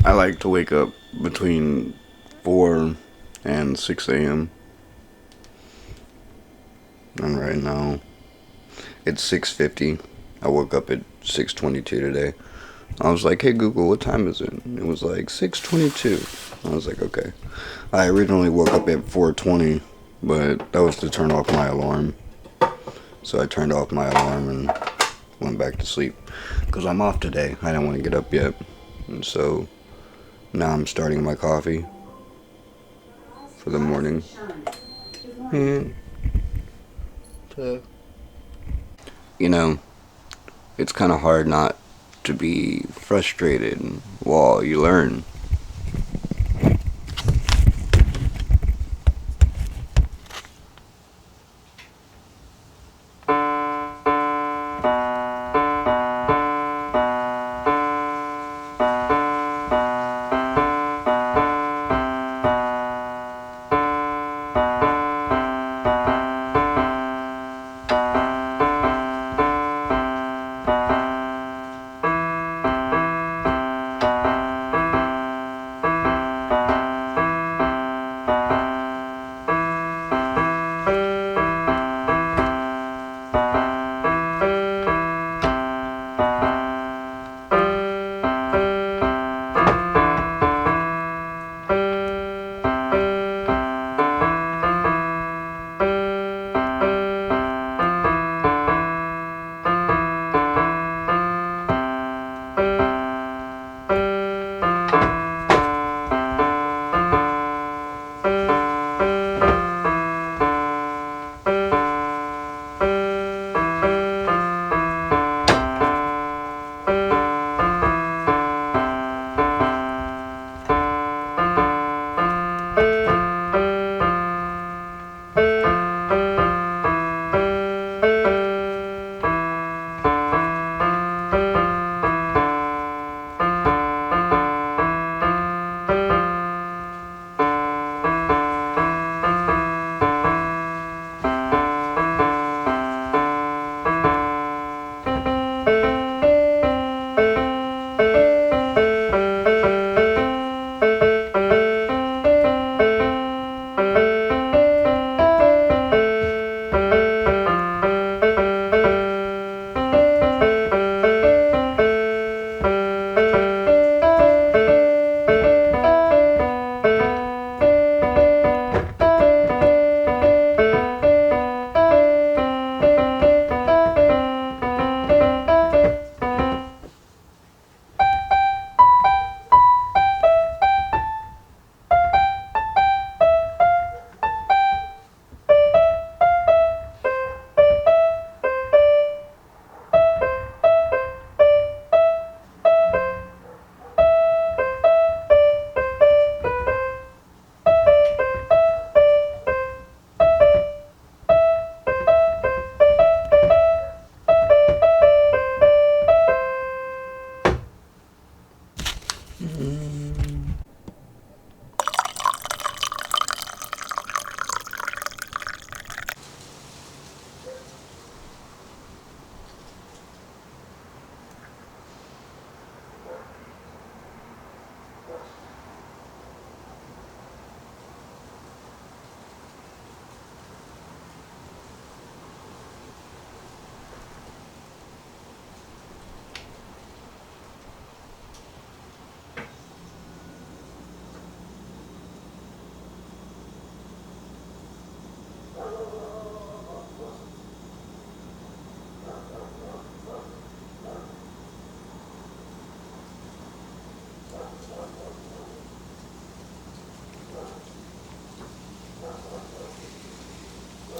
I like to wake up between 4 and 6 a.m. And right now it's 6:50. I woke up at 6:22 today. I was like, "Hey Google, what time is it?" It was like 6:22. I was like, "Okay." I originally woke up at 4:20, but that was to turn off my alarm. So I turned off my alarm and went back to sleep because I'm off today. I didn't want to get up yet, and so now I'm starting my coffee for the morning. And you know, it's kind of hard not to be frustrated while you learn.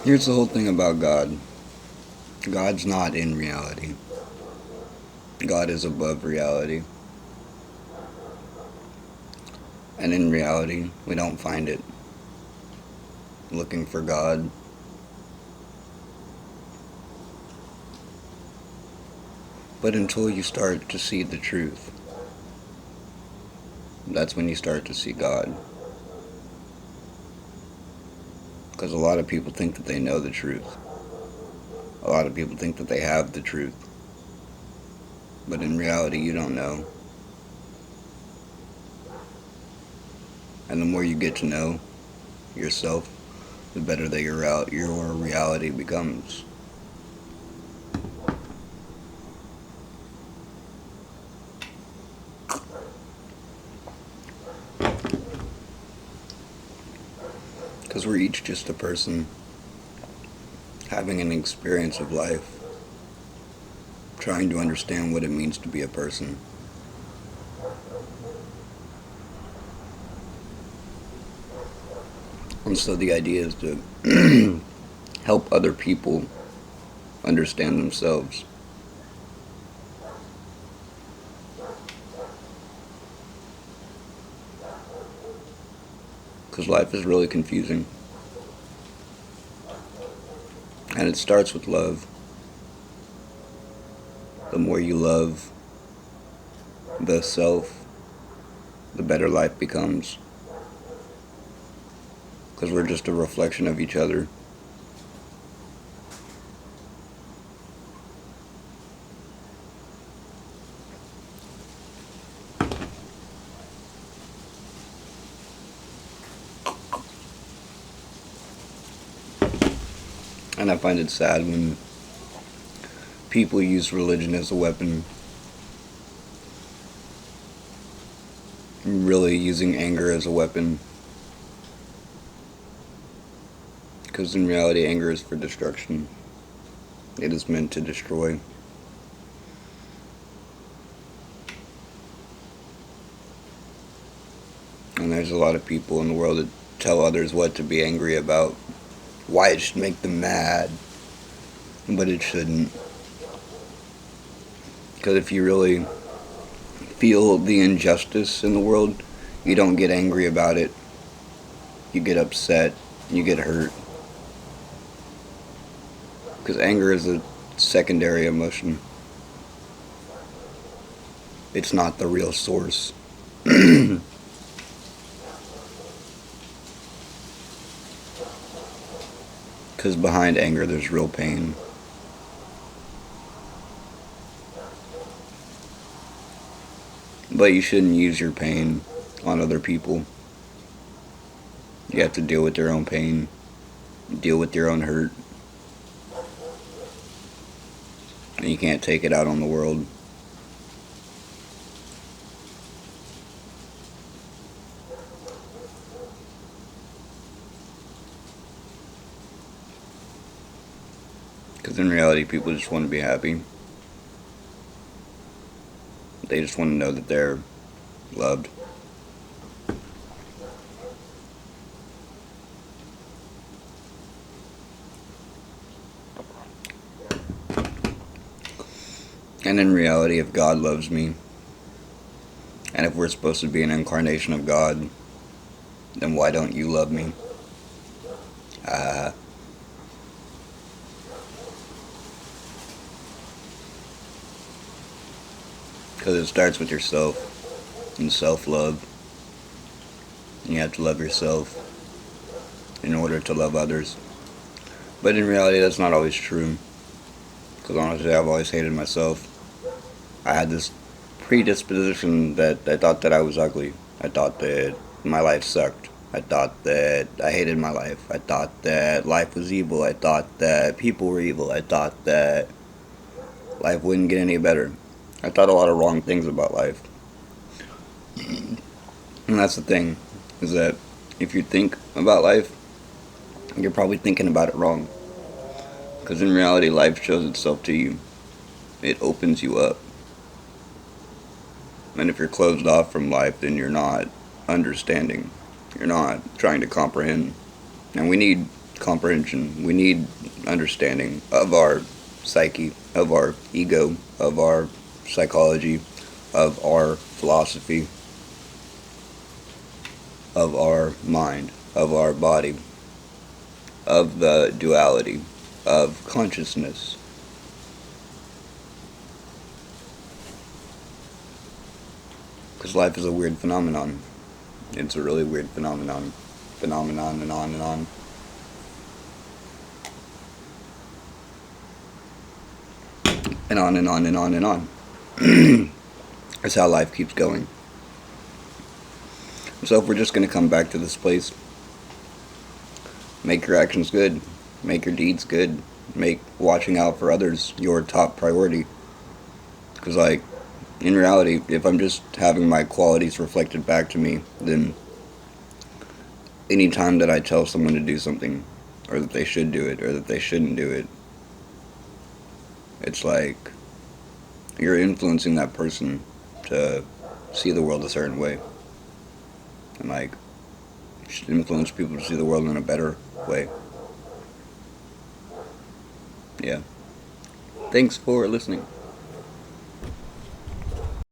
Here's the whole thing about God. God's not in reality. God is above reality. And in reality, we don't find it. Looking for God. But until you start to see the truth, that's when you start to see God. Because a lot of people think that they know the truth. A lot of people think that they have the truth. But in reality, you don't know. And the more you get to know yourself, the better that your reality becomes. Because we're each just a person having an experience of life, trying to understand what it means to be a person. And so the idea is to help other people understand themselves. Because life is really confusing. And it starts with love. The more you love the self, the better life becomes. Because we're just a reflection of each other. And I find it sad when people use religion as a weapon, really using anger as a weapon. Because in reality, anger is for destruction. It is meant to destroy. And there's a lot of people in the world that tell others what to be angry about, why it should make them mad, but it shouldn't. Because if you really feel the injustice in the world, you don't get angry about it. You get upset, you get hurt. Because anger is a secondary emotion. It's not the real source. Because behind anger there's real pain. But you shouldn't use your pain on other people. You have to deal with your own pain, deal with your own hurt. And you can't take it out on the world. Because in reality, people just want to be happy. They just want to know that they're loved. And in reality, if God loves me, and if we're supposed to be an incarnation of God, then why don't you love me? Because it starts with yourself and self-love. You have to love yourself in order to love others. But in reality, that's not always true. Because honestly, I've always hated myself. I had this predisposition that I thought that I was ugly. I thought that my life sucked. I thought that I hated my life. I thought that life was evil. I thought that people were evil. I thought that life wouldn't get any better. I thought a lot of wrong things about life. And that's the thing, is that if you think about life, you're probably thinking about it wrong. Because in reality, life shows itself to you. It opens you up. And if you're closed off from life, then you're not understanding. You're not trying to comprehend. And we need comprehension. We need understanding of our psyche, of our ego, of our psychology, of our philosophy, of our mind, of our body, of the duality, of consciousness. Because life is a weird phenomenon. It's a really weird phenomenon. Phenomenon and on and on. And on and on and on and on. That's how life keeps going. So if we're just gonna come back to this place, make your actions good, make your deeds good, make watching out for others your top priority. Because, like, in reality, if I'm just having my qualities reflected back to me, then anytime that I tell someone to do something, or that they should do it, or that they shouldn't do it, it's like you're influencing that person to see the world a certain way. And, like, you should influence people to see the world in a better way. Yeah. Thanks for listening.